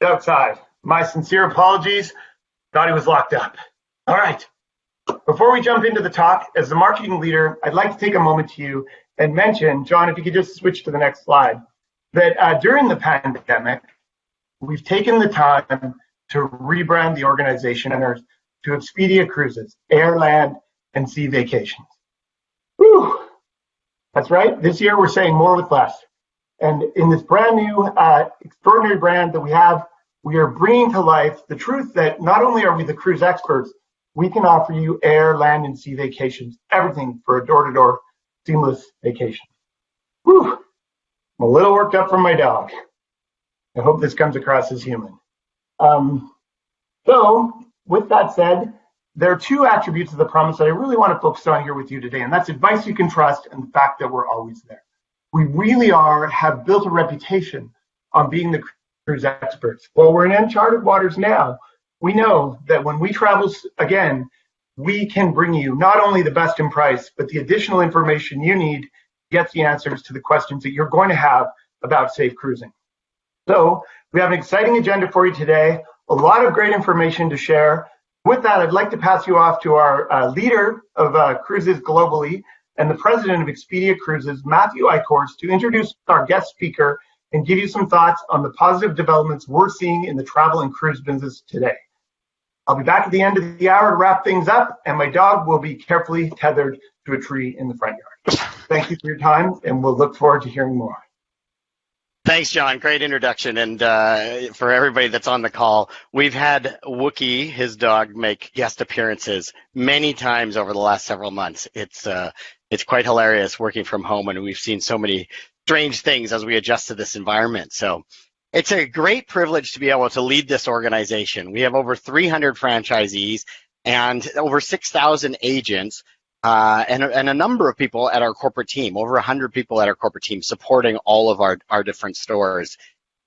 outside. My sincere apologies. Thought he was locked up. All right. Before we jump into the talk, as the marketing leader, I'd like to take a moment to you and mention, John, if you could just switch to the next slide, that during the pandemic, we've taken the time to rebrand the organization to Expedia Cruises, Air, Land, and Sea Vacations. Whew. That's right. This year, we're saying more with less. And in this brand new, extraordinary brand that we have, we are bringing to life the truth that not only are we the cruise experts, we can offer you air, land, and sea vacations, everything for a door-to-door seamless vacation. Whew. I'm a little worked up from my dog. I hope this comes across as human. So with that said, there are two attributes of the promise that I really want to focus on here with you today, and that's advice you can trust and the fact that we're always there. We really have built a reputation on being the cruise experts. Well, we're in uncharted waters now. We know that when we travel again, we can bring you not only the best in price, but the additional information you need to get the answers to the questions that you're going to have about safe cruising. So we have an exciting agenda for you today, a lot of great information to share. With that, I'd like to pass you off to our leader of cruises globally and the president of Expedia Cruises, Matthew Eichhorst, to introduce our guest speaker and give you some thoughts on the positive developments we're seeing in the travel and cruise business today. I'll be back at the end of the hour to wrap things up, and my dog will be carefully tethered to a tree in the front yard. Thank you for your time, and we'll look forward to hearing more. Thanks, John. Great introduction. And for everybody that's on the call, we've had Wookie, his dog, make guest appearances many times over the last several months. It's quite hilarious working from home, and we've seen so many strange things as we adjust to this environment. So it's a great privilege to be able to lead this organization. We have over 300 franchisees and over 6,000 agents. And a number of people at our corporate team, over 100 people at our corporate team supporting all of our different stores.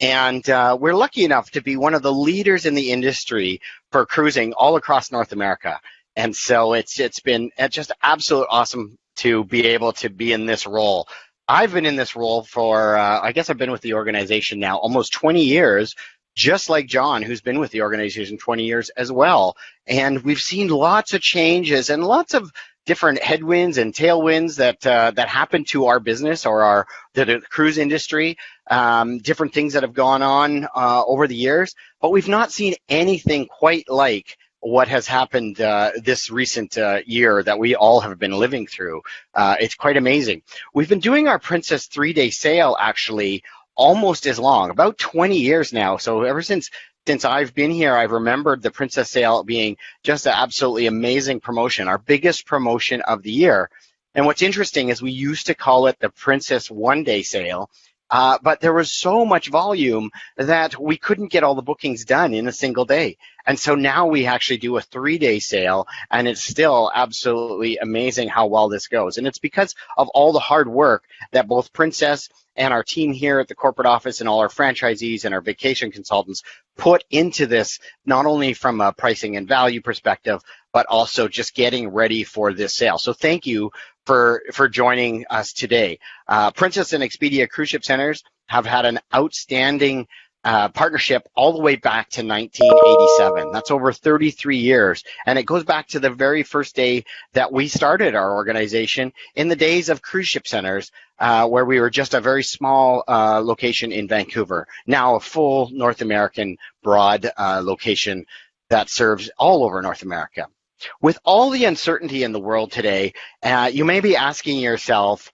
And we're lucky enough to be one of the leaders in the industry for cruising all across North America. And so it's been just absolute awesome to be able to be in this role. I've been in this role for, I guess I've been with the organization now almost 20 years, just like John, who's been with the organization 20 years as well. And we've seen lots of changes and lots of different headwinds and tailwinds that happen to our business or the cruise industry, different things that have gone on over the years, but we've not seen anything quite like what has happened this recent year that we all have been living through. It's quite amazing. We've been doing our Princess 3-day sale actually almost as long, about 20 years now. So ever since I've been here, I've remembered the Princess Sale being just an absolutely amazing promotion, our biggest promotion of the year. And what's interesting is we used to call it the Princess 1-day sale, but there was so much volume that we couldn't get all the bookings done in a single day. And so now we actually do a 3-day sale, and it's still absolutely amazing how well this goes. And it's because of all the hard work that both Princess and our team here at the corporate office and all our franchisees and our vacation consultants put into this, not only from a pricing and value perspective, but also just getting ready for this sale. So thank you for joining us today. Princess and Expedia Cruise Ship Centers have had an outstanding partnership all the way back to 1987. That's over 33 years. And it goes back to the very first day that we started our organization in the days of cruise ship centers, where we were just a very small location in Vancouver. Now a full North American broad location that serves all over North America. With all the uncertainty in the world today, you may be asking yourself,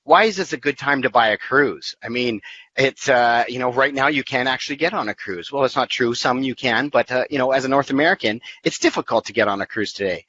why is this a good time to buy a cruise? I mean, it's, right now you can't actually get on a cruise. Well, it's not true. Some you can, but, as a North American, it's difficult to get on a cruise today.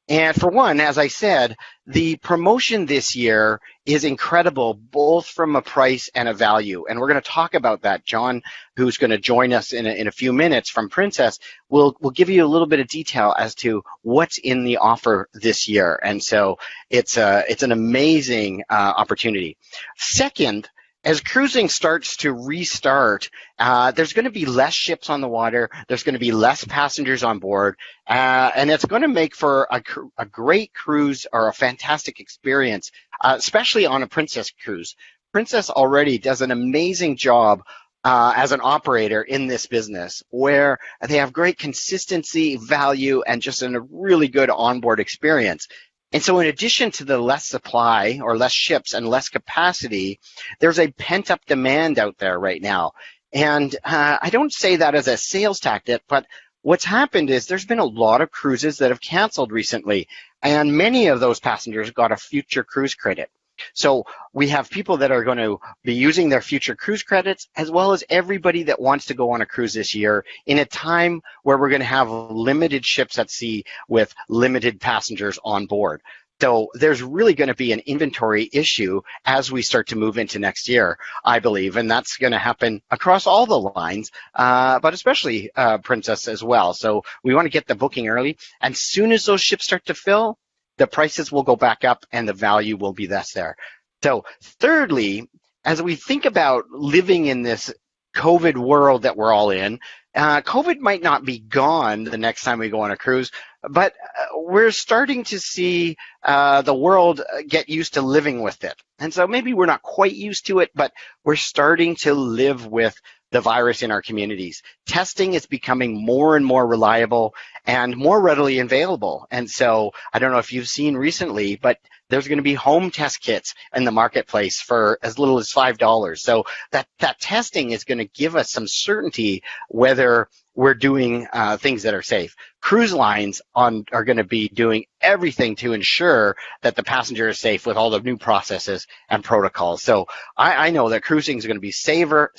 And for one, as I said, the promotion this year is incredible, both from a price and a value. And we're going to talk about that. John, who's going to join us in a few minutes from Princess, will give you a little bit of detail as to what's in the offer this year. And so it's an amazing opportunity. Second, as cruising starts to restart, there's going to be less ships on the water, there's going to be less passengers on board, and it's going to make for a great cruise or a fantastic experience, especially on a Princess cruise. Princess already does an amazing job as an operator in this business, where they have great consistency, value, and just a really good onboard experience. And so in addition to the less supply or less ships and less capacity, there's a pent-up demand out there right now. And I don't say that as a sales tactic, but what's happened is there's been a lot of cruises that have canceled recently, and many of those passengers got a future cruise credit. So we have people that are going to be using their future cruise credits, as well as everybody that wants to go on a cruise this year in a time where we're going to have limited ships at sea with limited passengers on board. So there's really going to be an inventory issue as we start to move into next year, I believe, and that's going to happen across all the lines, but especially Princess as well. So we want to get the booking early, and as soon as those ships start to fill, the prices will go back up and the value will be less there. So thirdly, as we think about living in this COVID world that we're all in, COVID might not be gone the next time we go on a cruise, but we're starting to see the world get used to living with it. And so maybe we're not quite used to it, but we're starting to live with the virus in our communities. Testing is becoming more and more reliable and more readily available. And so I don't know if you've seen recently, but there's going to be home test kits in the marketplace for as little as $5. So that testing is going to give us some certainty whether we're doing things that are safe. Cruise lines are going to be doing everything to ensure that the passenger is safe with all the new processes and protocols. So I know that cruising is going to be safer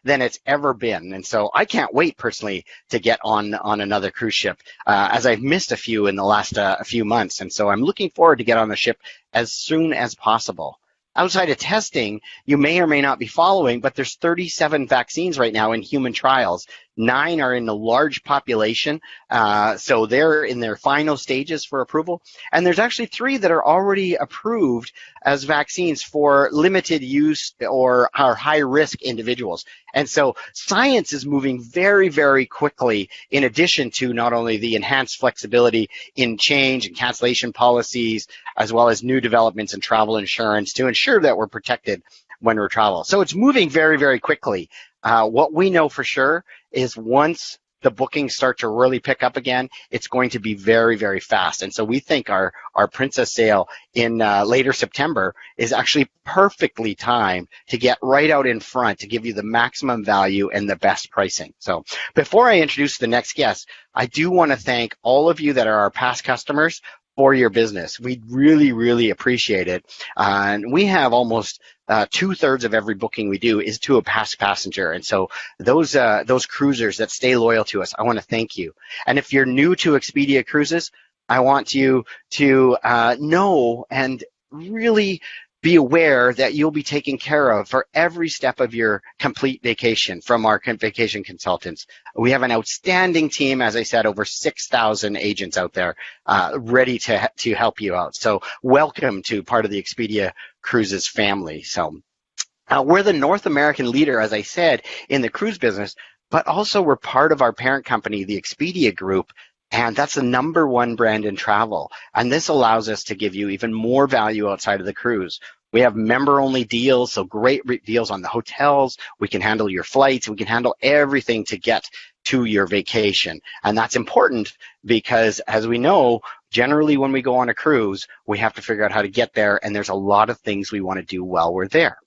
than it's ever been. And so I can't wait personally to get on another cruise ship, as I've missed a few in the last few months. And so I'm looking forward to get on the ship as soon as possible. Outside of testing, you may or may not be following, but there's 37 vaccines right now in human trials. 9 are in the large population, so they're in their final stages for approval. And there's actually 3 that are already approved as vaccines for limited use or high-risk individuals. And so science is moving very, very quickly, in addition to not only the enhanced flexibility in change and cancellation policies, as well as new developments in travel insurance to ensure that we're protected when we're traveling. So it's moving very, very quickly. What we know for sure is once the bookings start to really pick up again, it's going to be very, very fast. And so we think our Princess sale in later September is actually perfectly timed to get right out in front to give you the maximum value and the best pricing. So before I introduce the next guest, I do want to thank all of you that are our past customers for your business. We really, really appreciate it. And we have almost 2/3 of every booking we do is to a past passenger. And so those cruisers that stay loyal to us, I want to thank you. And if you're new to Expedia Cruises, I want you to know and really be aware that you'll be taken care of for every step of your complete vacation from our vacation consultants. We have an outstanding team, as I said, over 6,000 agents out there ready to help you out. So welcome to part of the Expedia Cruises family. So we're the North American leader, as I said, in the cruise business, but also we're part of our parent company, the Expedia Group, and that's the #1 brand in travel. And this allows us to give you even more value outside of the cruise. We have member-only deals, so great deals on the hotels. We can handle your flights. We can handle everything to get to your vacation. And that's important because, as we know, generally when we go on a cruise, we have to figure out how to get there, and there's a lot of things we want to do while we're there.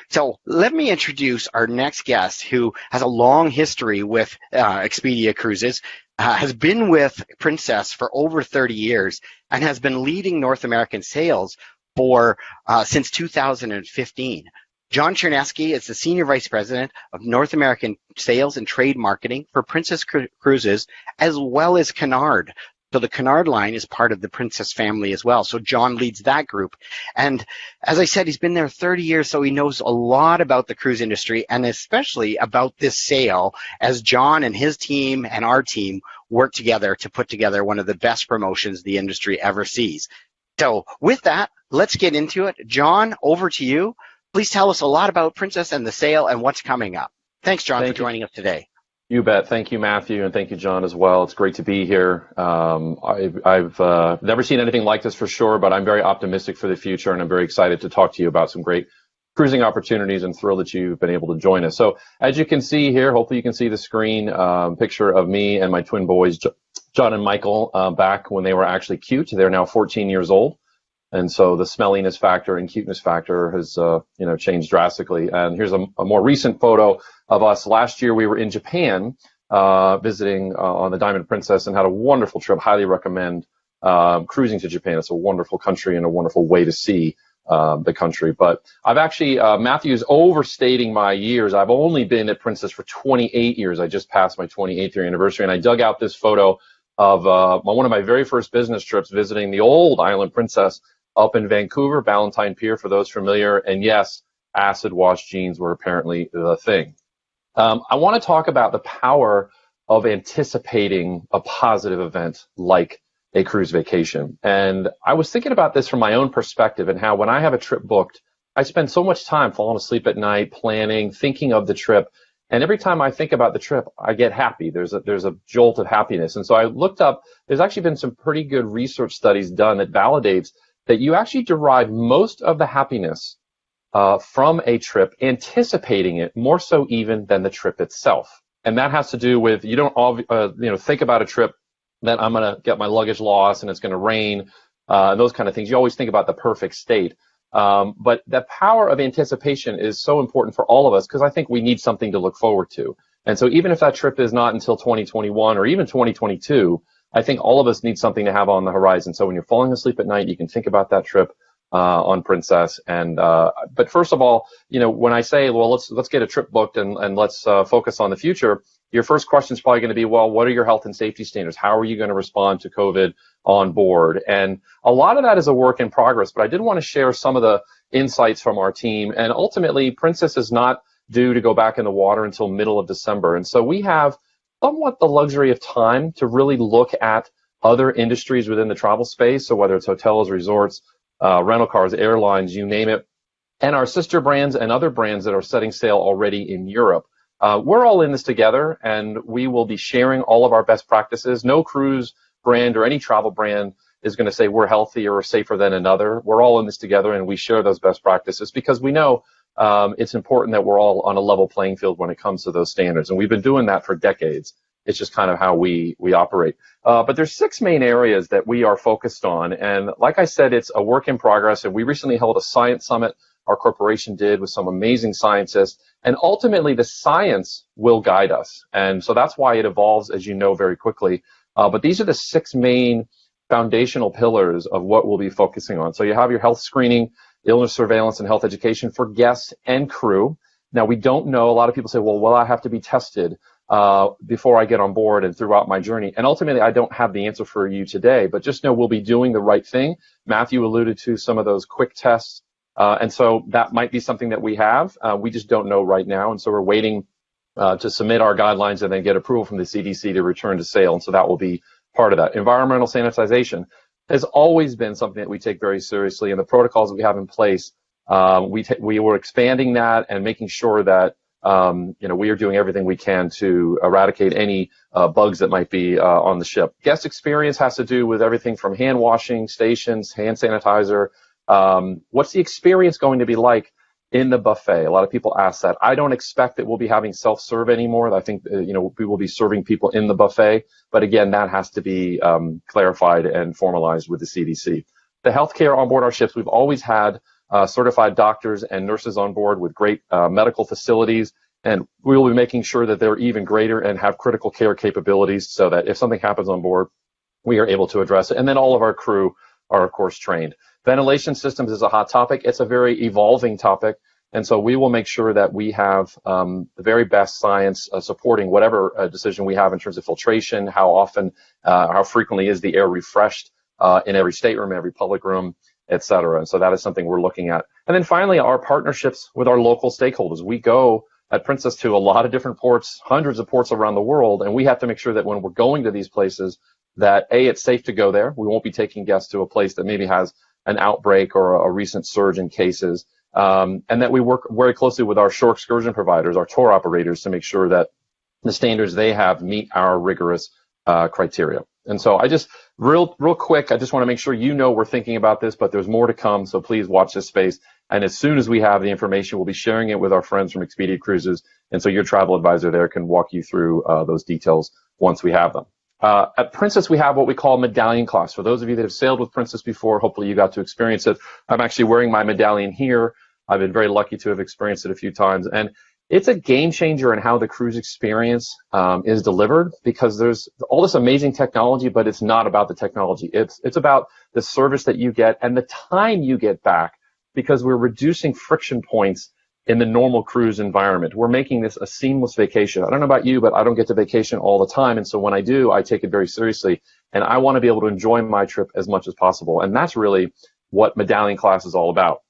So let me introduce our next guest, who has a long history with Expedia Cruises, has been with Princess for over 30 years, and has been leading North American sales for since 2015. John Chernesky is the Senior Vice President of North American Sales and Trade Marketing for Princess Cruises, as well as Cunard. So the Cunard line is part of the Princess family as well. So John leads that group. And as I said, he's been there 30 years, so he knows a lot about the cruise industry, and especially about this sale, as John and his team and our team work together to put together one of the best promotions the industry ever sees. So with that, let's get into it. John, over to you. Please tell us a lot about Princess and the sale and what's coming up. Thanks, John, for joining us today. You bet. Thank you, Matthew, and thank you, John, as well. It's great to be here. I've never seen anything like this for sure, but I'm very optimistic for the future, and I'm very excited to talk to you about some great cruising opportunities, and thrilled that you've been able to join us. So as you can see here, hopefully you can see the screen, picture of me and my twin boys, John and Michael, back when they were actually cute. They're now 14 years old. And so the smelliness factor and cuteness factor has, changed drastically. And here's a more recent photo of us. Last year, we were in Japan, visiting on the Diamond Princess, and had a wonderful trip. Highly recommend cruising to Japan. It's a wonderful country and a wonderful way to see the country. But I've actually, Matthew's overstating my years. I've only been at Princess for 28 years. I just passed my 28th year anniversary, and I dug out this photo of one of my very first business trips visiting the old Island Princess up in Vancouver, Ballantine Pier, for those familiar. And yes, acid wash jeans were apparently the thing. I want to talk about the power of anticipating a positive event like a cruise vacation. And I was thinking about this from my own perspective, and how when I have a trip booked, I spend so much time falling asleep at night, planning, thinking of the trip. And every time I think about the trip, I get happy. There's a jolt of happiness. And so I looked up, there's actually been some pretty good research studies done that validates that you actually derive most of the happiness from a trip, anticipating it more so even than the trip itself. And that has to do with, you don't think about a trip that I'm going to get my luggage lost and it's going to rain, and those kind of things. You always think about the perfect state. But the power of anticipation is so important for all of us, because I think we need something to look forward to. And so even if that trip is not until 2021 or even 2022, I think all of us need something to have on the horizon. So when you're falling asleep at night, you can think about that trip on Princess. And but first of all, when I say, well, let's get a trip booked and let's focus on the future, your first question is probably going to be, well, what are your health and safety standards? How are you going to respond to COVID on board? And a lot of that is a work in progress, but I did want to share some of the insights from our team. And ultimately, Princess is not due to go back in the water until middle of December. And so we have somewhat the luxury of time to really look at other industries within the travel space. So whether it's hotels, resorts, rental cars, airlines, you name it, and our sister brands and other brands that are setting sail already in Europe. We're all in this together, and we will be sharing all of our best practices. No cruise brand or any travel brand is going to say we're healthier or safer than another. We're all in this together, and we share those best practices because we know it's important that we're all on a level playing field when it comes to those standards. And we've been doing that for decades. It's just kind of how we operate. But there's 6 main areas that we are focused on. And like I said, it's a work in progress. And we recently held a science summit, our corporation did, with some amazing scientists. And ultimately, the science will guide us. And so that's why it evolves, as you know, very quickly. But these are the 6 main foundational pillars of what we'll be focusing on. So you have your health screening, illness surveillance, and health education for guests and crew. Now, we don't know. A lot of people say, well, will I have to be tested before I get on board and throughout my journey? And ultimately, I don't have the answer for you today, but just know we'll be doing the right thing. Matthew alluded to some of those quick tests. And so that might be something that we have. We just don't know right now. And so we're waiting to submit our guidelines and then get approval from the CDC to return to sail. And so that will be part of that. Environmental sanitization has always been something that we take very seriously. And the protocols that we have in place, we were expanding that and making sure that we are doing everything we can to eradicate any bugs that might be on the ship. Guest experience has to do with everything from hand washing stations, hand sanitizer. What's the experience going to be like in the buffet? A lot of people ask that. I don't expect that we'll be having self-serve anymore. I think we will be serving people in the buffet. But again, that has to be clarified and formalized with the CDC. The healthcare on board our ships, we've always had certified doctors and nurses on board with great medical facilities, and we will be making sure that they're even greater and have critical care capabilities so that if something happens on board, we are able to address it. And then all of our crew are, of course, trained. Ventilation systems is a hot topic. It's a very evolving topic, and so we will make sure that we have the very best science supporting whatever decision we have in terms of filtration, how often, how frequently is the air refreshed in every stateroom, every public room, et cetera. And so that is something we're looking at. And then finally, our partnerships with our local stakeholders. We go at Princess to a lot of different ports, hundreds of ports around the world, and we have to make sure that when we're going to these places that, A, it's safe to go there. We won't be taking guests to a place that maybe has an outbreak or a recent surge in cases, and that we work very closely with our shore excursion providers, our tour operators, to make sure that the standards they have meet our rigorous criteria. And so I just, real quick, I just want to make sure you know we're thinking about this, but there's more to come, so please watch this space. And as soon as we have the information, we'll be sharing it with our friends from Expedia Cruises, and so your travel advisor there can walk you through those details once we have them. At Princess, we have what we call medallion class. For those of you that have sailed with Princess before, hopefully you got to experience it. I'm actually wearing my medallion here. I've been very lucky to have experienced it a few times, and it's a game changer in how the cruise experience is delivered, because there's all this amazing technology, but it's not about the technology. It's about the service that you get and the time you get back, because we're reducing friction points in the normal cruise environment. We're making this a seamless vacation. I don't know about you, but I don't get to vacation all the time. And so when I do, I take it very seriously. And I want to be able to enjoy my trip as much as possible. And that's really what medallion class is all about.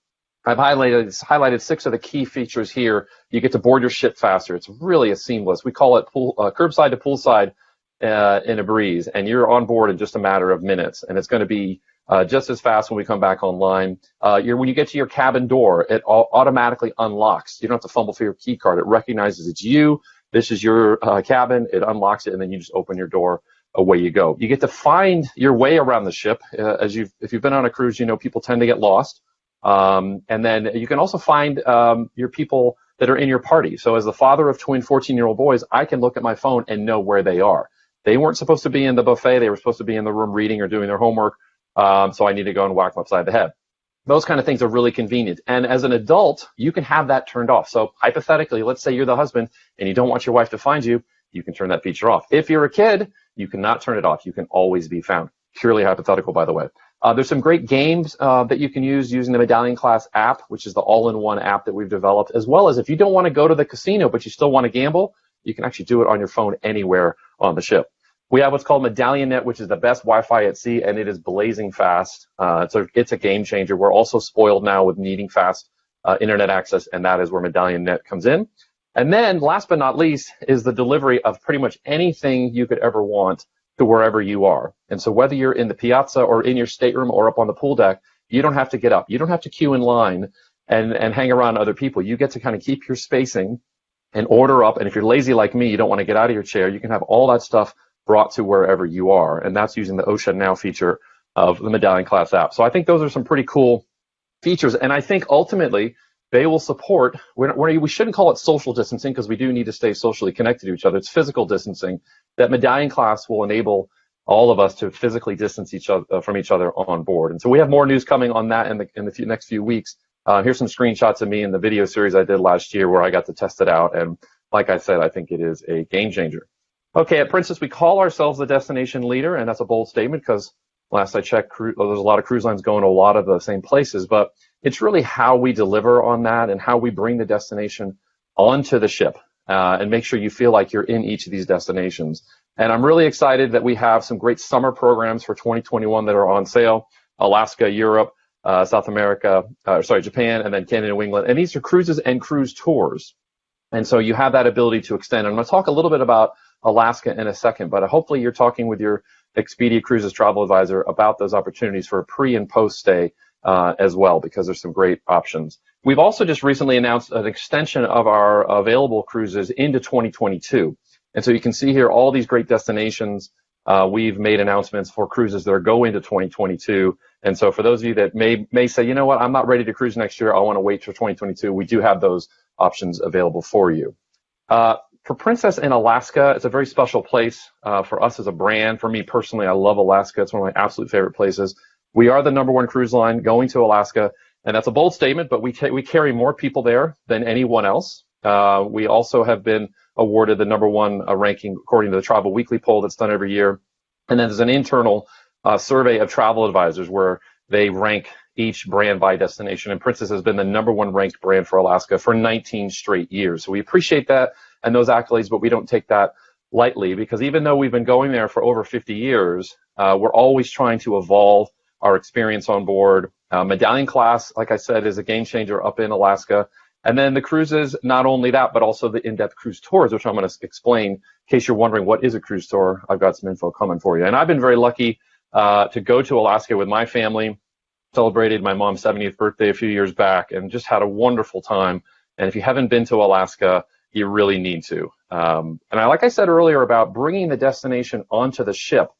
I've highlighted 6 of the key features here. You get to board your ship faster. It's really a seamless. We call it curbside to poolside in a breeze. And you're on board in just a matter of minutes. And it's going to be just as fast when we come back online. When you get to your cabin door, it automatically unlocks. You don't have to fumble for your key card. It recognizes it's you. This is your cabin. It unlocks it, and then you just open your door. Away you go. You get to find your way around the ship. If you've been on a cruise, you know people tend to get lost. And then you can also find your people that are in your party. So as the father of twin 14-year-old boys, I can look at my phone and know where they are. They weren't supposed to be in the buffet. They were supposed to be in the room reading or doing their homework. So I need to go and whack them upside the head. Those kind of things are really convenient. And as an adult, you can have that turned off. So hypothetically, let's say you're the husband and you don't want your wife to find you, you can turn that feature off. If you're a kid, you cannot turn it off. You can always be found. Purely hypothetical, by the way. There's some great games that you can use using the Medallion Class app, which is the all-in-one app that we've developed, as well as if you don't want to go to the casino, but you still want to gamble, you can actually do it on your phone anywhere on the ship. We have what's called Medallion Net, which is the best Wi-Fi at sea, and it is blazing fast. It's a game changer. We're also spoiled now with needing fast internet access, and that is where Medallion Net comes in. And then, last but not least, is the delivery of pretty much anything you could ever want to wherever you are. And so whether you're in the piazza or in your stateroom or up on the pool deck, you don't have to get up. You don't have to queue in line and hang around other people. You get to kind of keep your spacing and order up. And if you're lazy like me, you don't want to get out of your chair, you can have all that stuff brought to wherever you are. And that's using the Ocean Now feature of the Medallion Class app. So I think those are some pretty cool features. And I think ultimately they will support, we shouldn't call it social distancing because we do need to stay socially connected to each other. It's physical distancing. That Medallion Class will enable all of us to physically distance each other from each other on board. And so we have more news coming on that in the next few weeks. Here's some screenshots of me in the video series I did last year where I got to test it out. And like I said, I think it is a game changer. Okay, at Princess, we call ourselves the destination leader, and that's a bold statement because last I checked, there's a lot of cruise lines going to a lot of the same places, but it's really how we deliver on that and how we bring the destination onto the ship and make sure you feel like you're in each of these destinations. And I'm really excited that we have some great summer programs for 2021 that are on sale. Alaska, Europe, South America, Japan, and then Canada, New England. And these are cruises and cruise tours. And so you have that ability to extend. I'm going to talk a little bit about Alaska in a second, but hopefully you're talking with your Expedia Cruises travel advisor about those opportunities for a pre and post stay as well, because there's some great options. We've also just recently announced an extension of our available cruises into 2022. And so you can see here all these great destinations. We've made announcements for cruises that are going into 2022. And so for those of you that may say, you know what, I'm not ready to cruise next year, I want to wait for 2022, we do have those options available for you. For Princess in Alaska, it's a very special place for us as a brand. For me personally, I love Alaska. It's one of my absolute favorite places. We are the #1 cruise line going to Alaska, and that's a bold statement, but we carry more people there than anyone else. We also have been awarded the #1 ranking according to the Travel Weekly poll that's done every year. And then there's an internal survey of travel advisors where they rank each brand by destination, and Princess has been the #1 ranked brand for Alaska for 19 straight years. So we appreciate that and those accolades, but we don't take that lightly, because even though we've been going there for over 50 years, we're always trying to evolve our experience on board. Medallion Class, like I said, is a game changer up in Alaska. And then the cruises, not only that, but also the in-depth cruise tours, which I'm going to explain in case you're wondering what is a cruise tour. I've got some info coming for you. And I've been very lucky to go to Alaska with my family, celebrated my mom's 70th birthday a few years back, and just had a wonderful time. And if you haven't been to Alaska, you really need to. Like I said earlier about bringing the destination onto the ship,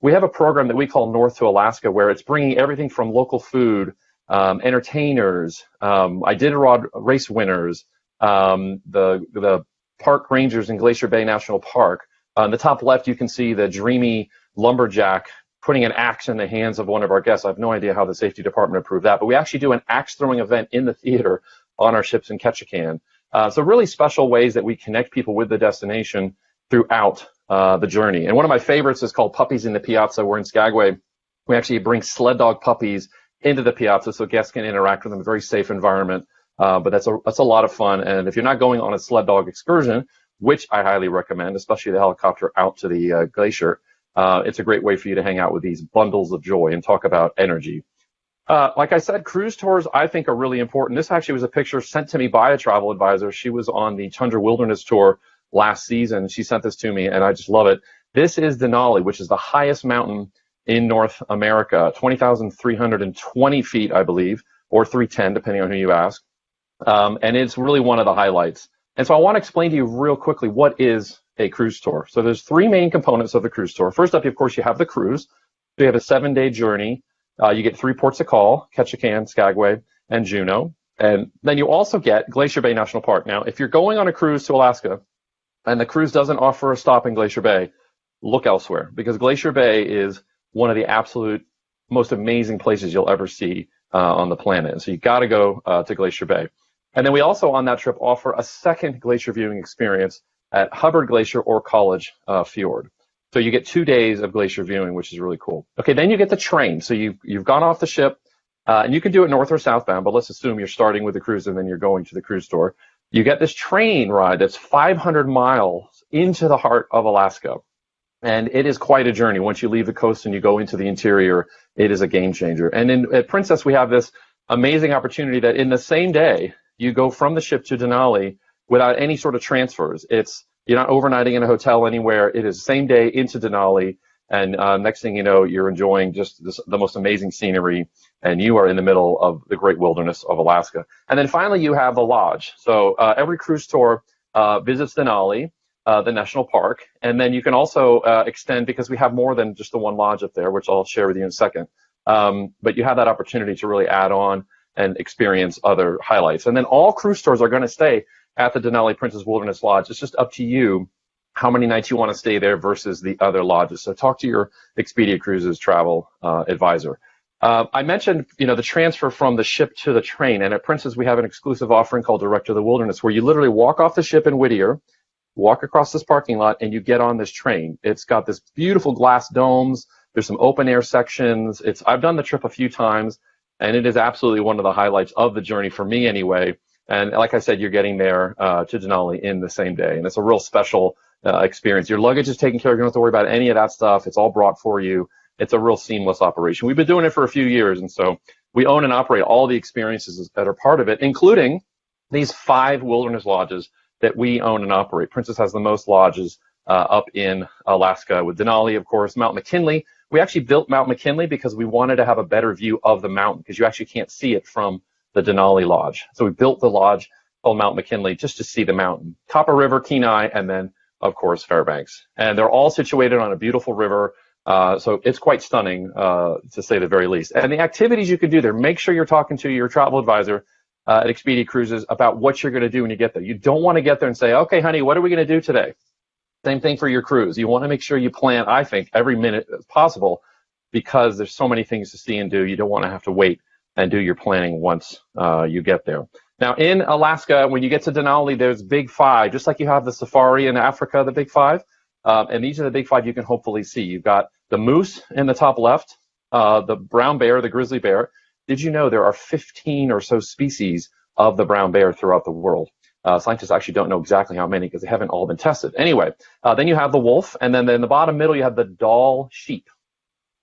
we have a program that we call North to Alaska, where it's bringing everything from local food, entertainers, Iditarod race winners, the park rangers in Glacier Bay National Park. On the top left, you can see the dreamy lumberjack putting an axe in the hands of one of our guests. I have no idea how the safety department approved that, but we actually do an axe throwing event in the theater on our ships in Ketchikan. So really special ways that we connect people with the destination throughout the journey. And one of my favorites is called Puppies in the Piazza. We're in Skagway. We actually bring sled dog puppies into the piazza so guests can interact with them in a very safe environment. But that's a lot of fun. And if you're not going on a sled dog excursion, which I highly recommend, especially the helicopter out to the glacier, it's a great way for you to hang out with these bundles of joy and talk about energy. Like I said, cruise tours I think are really important. This actually was a picture sent to me by a travel advisor. She was on the Tundra Wilderness Tour last season. She sent this to me, and I just love it. This is Denali, which is the highest mountain in North America, 20,320 feet, I believe, or 310, depending on who you ask. And it's really one of the highlights. And so I want to explain to you real quickly what is a cruise tour. So there's three main components of the cruise tour. First up, of course, you have the cruise. So you have a 7-day journey. You get 3 ports of call: Ketchikan, Skagway, and Juneau. And then you also get Glacier Bay National Park. Now, if you're going on a cruise to Alaska and the cruise doesn't offer a stop in Glacier Bay, look elsewhere, because Glacier Bay is one of the absolute most amazing places you'll ever see on the planet. And so you got to go to Glacier Bay. And then we also on that trip offer a second glacier viewing experience at Hubbard Glacier or College Fjord. So you get 2 days of glacier viewing, which is really cool. Okay, then you get the train. So you've gone off the ship, and you can do it north or southbound, but let's assume you're starting with the cruise and then you're going to the cruise tour. You get this train ride that's 500 miles into the heart of Alaska. And it is quite a journey. Once you leave the coast and you go into the interior, it is a game changer. And at Princess, we have this amazing opportunity that in the same day, you go from the ship to Denali without any sort of transfers. You're not overnighting in a hotel anywhere. It is same day into Denali, and next thing you know, you're enjoying just the most amazing scenery, and you are in the middle of the great wilderness of Alaska. And then finally, you have the lodge. So every cruise tour visits Denali, the national park, and then you can also extend, because we have more than just the one lodge up there, which I'll share with you in a second. But you have that opportunity to really add on and experience other highlights. And then all cruise tours are going to stay at the Denali Princess Wilderness Lodge. It's just up to you how many nights you want to stay there versus the other lodges. So talk to your Expedia Cruises travel advisor. I mentioned, the transfer from the ship to the train. And at Princess, we have an exclusive offering called Direct to the Wilderness, where you literally walk off the ship in Whittier, walk across this parking lot, and you get on this train. It's got this beautiful glass domes. There's some open air sections. I've done the trip a few times, and it is absolutely one of the highlights of the journey for me anyway. And like I said, you're getting there to Denali in the same day. And it's a real special experience. Your luggage is taken care of. You don't have to worry about any of that stuff. It's all brought for you. It's a real seamless operation. We've been doing it for a few years. And so we own and operate all the experiences that are part of it, including these 5 wilderness lodges that we own and operate. Princess has the most lodges up in Alaska, with Denali, of course, Mount McKinley. We actually built Mount McKinley because we wanted to have a better view of the mountain, because you actually can't see it from the Denali Lodge. So we built the lodge called Mount McKinley just to see the mountain. Copper River, Kenai, and then, of course, Fairbanks. And they're all situated on a beautiful river. So it's quite stunning, to say the very least. And the activities you can do there, make sure you're talking to your travel advisor at Expedia Cruises about what you're going to do when you get there. You don't want to get there and say, okay, honey, what are we going to do today? Same thing for your cruise. You want to make sure you plan, I think, every minute as possible, because there's so many things to see and do. You don't want to have to wait and do your planning once you get there. Now, in Alaska, when you get to Denali, there's Big 5, just like you have the safari in Africa, the Big 5. And these are the Big 5 you can hopefully see. You've got the moose in the top left, the brown bear, the grizzly bear. Did you know there are 15 or so species of the brown bear throughout the world? Scientists actually don't know exactly how many, because they haven't all been tested. Anyway, then you have the wolf, and then in the bottom middle, you have the Dall sheep,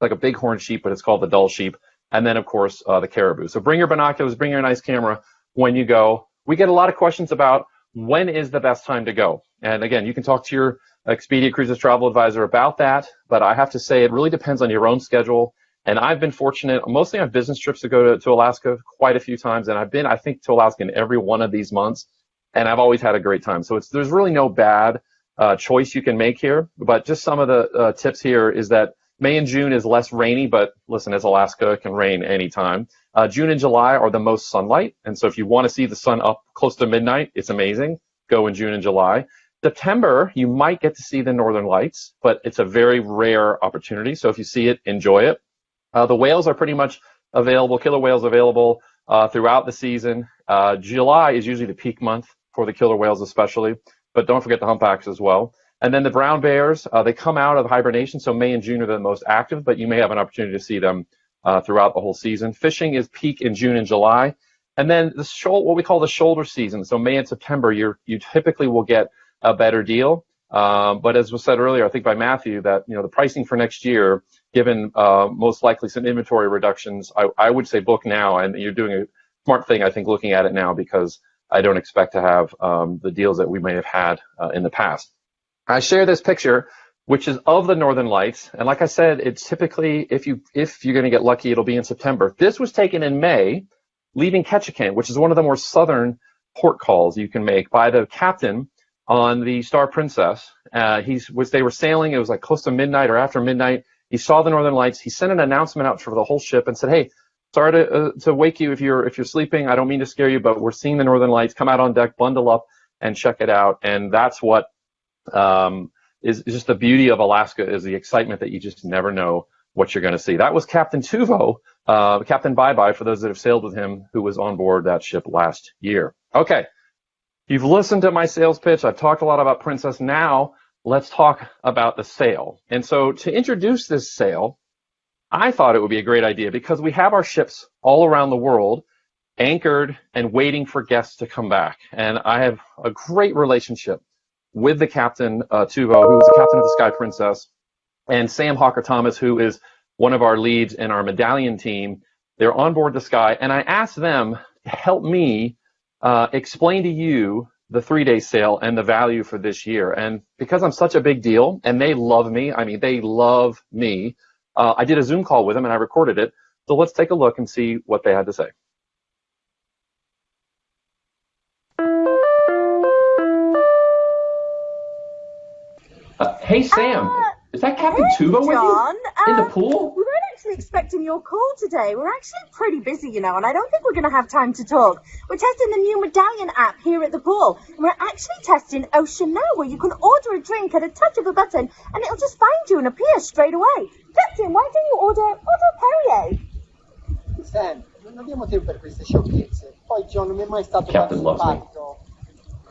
like a bighorn sheep, but it's called the Dall sheep. And then, of course, the caribou. So bring your binoculars, bring your nice camera when you go. We get a lot of questions about when is the best time to go. And again, you can talk to your Expedia Cruises travel advisor about that, but I have to say it really depends on your own schedule. And I've been fortunate, mostly on business trips, to go to Alaska quite a few times. And I've been, I think, to Alaska in every one of these months, and I've always had a great time. So there's really no bad choice you can make here. But just some of the tips here is that May and June is less rainy, but listen, it's Alaska, it can rain anytime. June and July are the most sunlight, and so if you want to see the sun up close to midnight, it's amazing. Go in June and July. September, you might get to see the northern lights, but it's a very rare opportunity. So if you see it, enjoy it. The whales are pretty much available, killer whales available throughout the season. July is usually the peak month for the killer whales especially, but don't forget the humpbacks as well. And then the brown bears, they come out of hibernation, so May and June are the most active, but you may have an opportunity to see them throughout the whole season. Fishing is peak in June and July. And then what we call the shoulder season, so May and September, you typically will get a better deal. But as was said earlier, I think by Matthew, that the pricing for next year, given most likely some inventory reductions, I would say book now, and you're doing a smart thing, I think, looking at it now, because I don't expect to have the deals that we may have had in the past. I share this picture, which is of the Northern Lights, and like I said, it's typically, if you're going to get lucky, it'll be in September. This was taken in May, leaving Ketchikan, which is one of the more southern port calls you can make, by the captain on the Star Princess. They were sailing, it was like close to midnight or after midnight. He saw the Northern Lights. He sent an announcement out for the whole ship and said, "Hey, sorry to wake you if you're sleeping. I don't mean to scare you, but we're seeing the Northern Lights. Come out on deck, bundle up, and check it out." And that's what is just the beauty of Alaska, is the excitement that you just never know what you're going to see. That was Captain Tuvo, Captain Bye-Bye, for those that have sailed with him, who was on board that ship last year. Okay, you've listened to my sales pitch. I've talked a lot about Princess. Now let's talk about the sail. And so to introduce this sail, I thought it would be a great idea, because we have our ships all around the world anchored and waiting for guests to come back. And I have a great relationship with the captain, Tuvo, who is the captain of the Sky Princess, and Sam Hawker Thomas, who is one of our leads in our medallion team. They're on board the Sky, and I asked them to help me explain to you the 3-day sail and the value for this year. And because I'm such a big deal, and they love me, they love me, I did a Zoom call with them and I recorded it. So let's take a look and see what they had to say. Hey, Sam, is that Captain Tuvo with John, you? In the pool? We weren't actually expecting your call today. We're actually pretty busy, and I don't think we're going to have time to talk. We're testing the new medallion app here at the pool. And we're actually testing Ocean Now, where you can order a drink at a touch of a button, and it'll just find you and appear straight away. Captain, why don't you order a Perrier? Sam, non abbiamo tempo per queste sciocchezze. Poi John non mi è mai stato Captain loves me.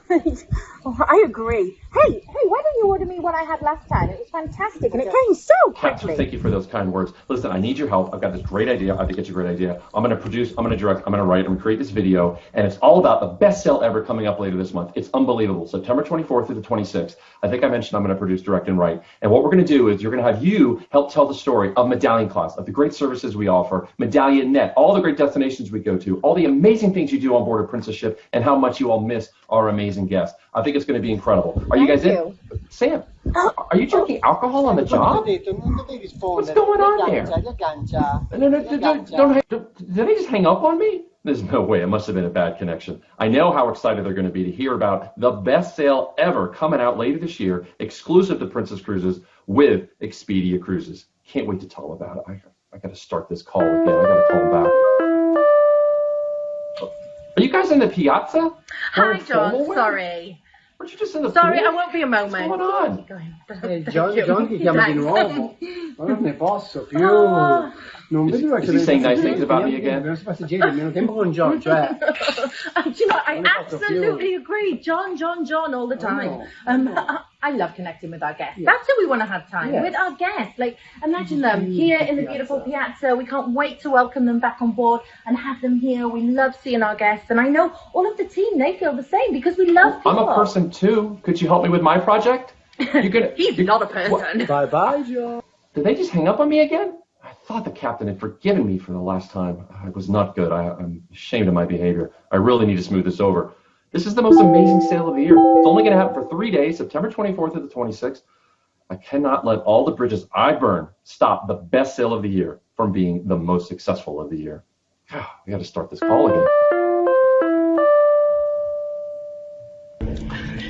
simpatico. Oh, I agree. Hey, why don't you order me what I had last time? It was fantastic, and it came so Captain, quickly. thank you for those kind words. Listen, I need your help. I've got this great idea. I think it's a great idea. I'm going to produce, I'm going to direct, I'm going to write, I'm going to create this video, and it's all about the best sale ever coming up later this month. It's unbelievable. September 24th through the 26th. I think I mentioned I'm going to produce, direct, and write. And what we're going to do is you're going to have you help tell the story of Medallion Class, of the great services we offer, Medallion Net, all the great destinations we go to, all the amazing things you do on board a Princess ship, and how much you all miss our amazing guests. I think it's going to be incredible. Are you guys in? Sam, are you drinking alcohol on the job? What's going on there? Did they just hang up on me? There's no way. It must have been a bad connection. I know how excited they're going to be to hear about the best sale ever coming out later this year, exclusive to Princess Cruises with Expedia Cruises. Can't wait to tell them about it. I got to start this call again. I got to call them back. Are you guys in the piazza? Hi, John. Sorry. Weren't you just in the Sorry, pool? I won't be a moment. What's going on? John che chiama di nuovo. Ma non ne posso più. Non vedo Is he saying nice things about me again? Non si passeggeri almeno tempo con John, cioè. Do you know, I absolutely agree. John, all the time. I love connecting with our guests. That's who we want to have time with, our guests. Like, imagine them here in the beautiful piazza. We can't wait to welcome them back on board and have them here. We love seeing our guests. And I know all of the team, they feel the same, because we love people. I'm a person too. Could you help me with my project? He's not a person. Bye, John. Did they just hang up on me again? I thought the captain had forgiven me for the last time. I was not good. I'm ashamed of my behavior. I really need to smooth this over. This is the most amazing sale of the year. It's only going to happen for 3 days, September 24th to the 26th. I cannot let all the bridges I burn stop the best sale of the year from being the most successful of the year. We got to start this call again.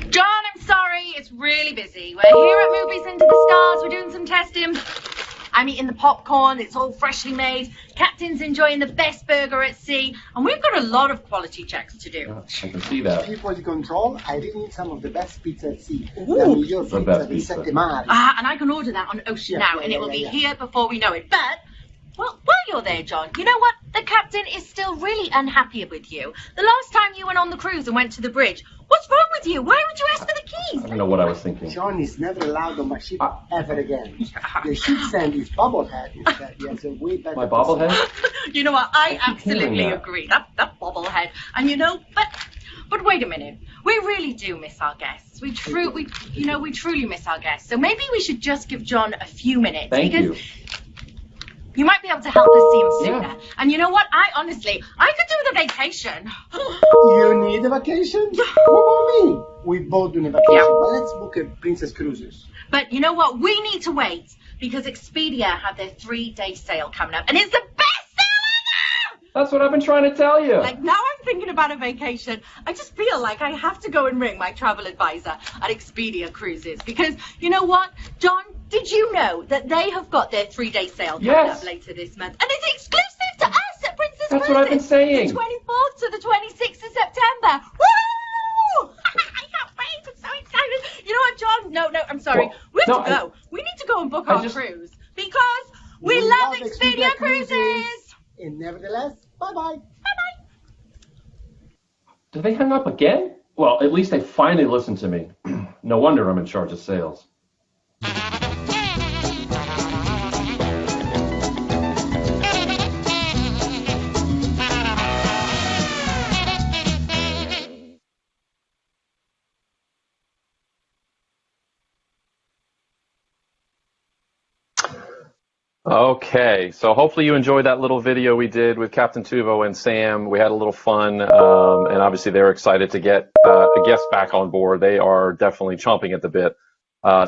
John, I'm sorry. It's really busy. We're here at Movies Into the Stars. We're doing some testing. I'm eating the popcorn. It's all freshly made. Captain's enjoying the best burger at sea. And we've got a lot of quality checks to do. I can see that. Quality control, I really need some of the best pizza at sea. Ooh. La miglior The pizza best di pizza. Sette Mari. And I can order that on Ocean now, and it will be here before we know it. But, well, while you're there, John, you know what? The captain is still really unhappy with you. The last time you went on the cruise and went to the bridge, what's wrong with you? Why would you ask for the keys? I don't know what I was thinking. John is never allowed on my ship ever again. They should send his bobblehead instead. He has a way better. My bobblehead? You know what? I absolutely hearing that. agree. That bobblehead. And you know, but wait a minute. We really do miss our guests. We truly miss our guests. So maybe we should just give John a few minutes. Thank because you. you might be able to help us see him sooner. Yeah. And you know what? I could do with a vacation. You need a vacation? What about me? We both do a vacation. Yeah. But let's book a Princess Cruises. But you know what? We need to wait because Expedia have their 3-day sale coming up. And it's the best sale ever! That's what I've been trying to tell you. Like, now I'm thinking about a vacation. I just feel like I have to go and ring my travel advisor at Expedia Cruises. Because, you know what, John, did you know that they have got their 3-day sale coming up later this month? And it's exclusive to us at Princess Cruises. That's what I've been saying. The 24th to the 26th of September. Woo! I can't wait. I'm so excited. You know what, John? No, I'm sorry. Well, we have no, to go. We need to go and book I our just- cruise. Because we love Expedia Cruises. And nevertheless, bye-bye. Did they hang up again? Well, at least they finally listened to me. No wonder I'm in charge of sales. Okay, so hopefully you enjoyed that little video we did with Captain Tuvo and Sam. We had a little fun, and obviously they're excited to get a guest back on board. They are definitely chomping at the bit.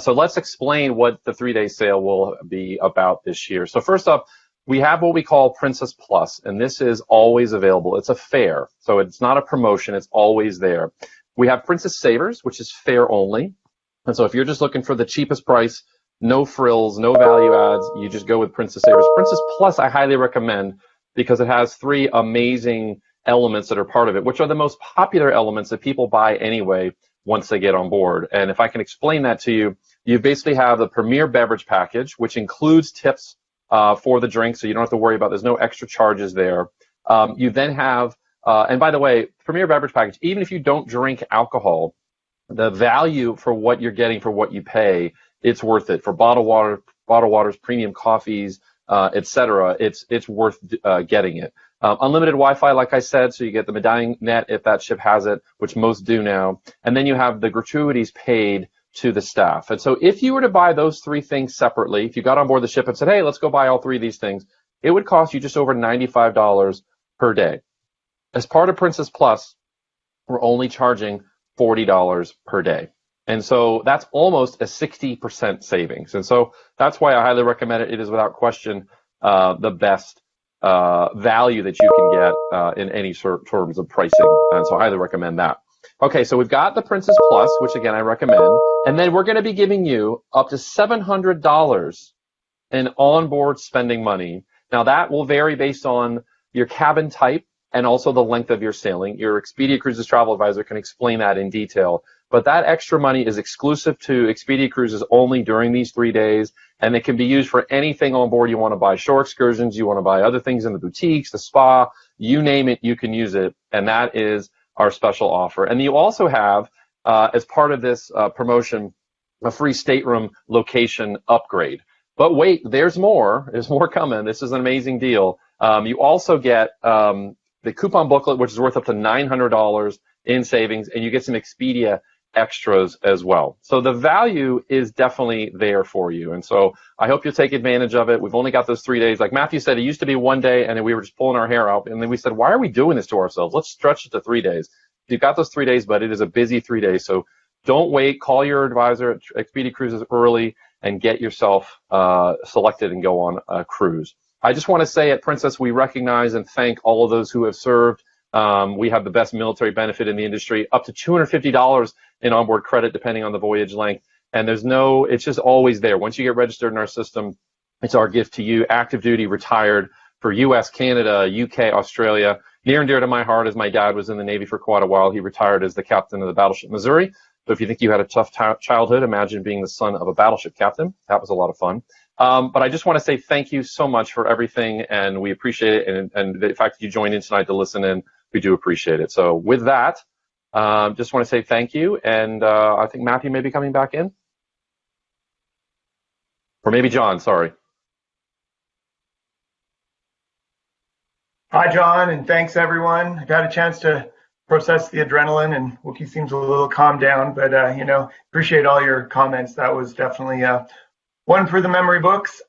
So let's explain what the 3-day sale will be about this year. So first up, we have what we call Princess Plus, and this is always available. It's a fare, so it's not a promotion. It's always there. We have Princess Savers, which is fare only. And so if you're just looking for the cheapest price, no frills, no value adds, you just go with Princess Savers. Princess Plus I highly recommend because it has 3 amazing elements that are part of it, which are the most popular elements that people buy anyway once they get on board. And if I can explain that to you, you basically have the Premier Beverage package, which includes tips for the drink, so you don't have to worry about, there's no extra charges there. You then have, and by the way, Premier Beverage package, even if you don't drink alcohol, the value for what you're getting for what you pay, it's worth it. For bottled waters, premium coffees, etc. It's worth getting it. Unlimited Wi-Fi, like I said, so you get the Medallion Net if that ship has it, which most do now. And then you have the gratuities paid to the staff. And so if you were to buy those 3 things separately, if you got on board the ship and said, hey, let's go buy all 3 of these things, it would cost you just over $95 per day. As part of Princess Plus, we're only charging $40 per day. And so that's almost a 60% savings. And so that's why I highly recommend it. It is without question the best value that you can get in any terms of pricing. And so I highly recommend that. Okay, so we've got the Princess Plus, which again I recommend. And then we're going to be giving you up to $700 in onboard spending money. Now that will vary based on your cabin type and also the length of your sailing. Your Expedia Cruises travel advisor can explain that in detail. But that extra money is exclusive to Expedia Cruises only during these 3 days, and it can be used for anything on board you want to buy. Shore excursions, you want to buy other things in the boutiques, the spa, you name it, you can use it, and that is our special offer. And you also have, as part of this promotion, a free stateroom location upgrade. But wait, there's more. There's more coming. This is an amazing deal. You also get the coupon booklet, which is worth up to $900 in savings, and you get some Expedia extras as well. So the value is definitely there for you. And so I hope you'll take advantage of it. We've only got those 3 days. Like Matthew said, it used to be 1 day and then we were just pulling our hair out. And then we said, why are we doing this to ourselves? Let's stretch it to 3 days. You've got those 3 days, but it is a busy 3 days. So don't wait. Call your advisor at Expedia Cruises early and get yourself selected and go on a cruise. I just want to say at Princess, we recognize and thank all of those who have served. We have the best military benefit in the industry, up to $250 in onboard credit, depending on the voyage length. And it's just always there. Once you get registered in our system, It's our gift to you, active duty, retired, for US, Canada, UK, Australia. Near and dear to my heart, as my dad was in the Navy for quite a while. He retired as the captain of the battleship Missouri. So if you think you had a tough childhood, imagine being the son of a battleship captain. That was a lot of fun. But I just want to say thank you so much for everything, and we appreciate it. And the fact that you joined in tonight to listen in, we do appreciate it. So with that, just want to say thank you. And I think Matthew may be coming back in. Or maybe John, sorry. Hi, John, and thanks, everyone. I've had a chance to process the adrenaline, and Wookie seems a little calmed down, but, appreciate all your comments. That was definitely one for the memory books.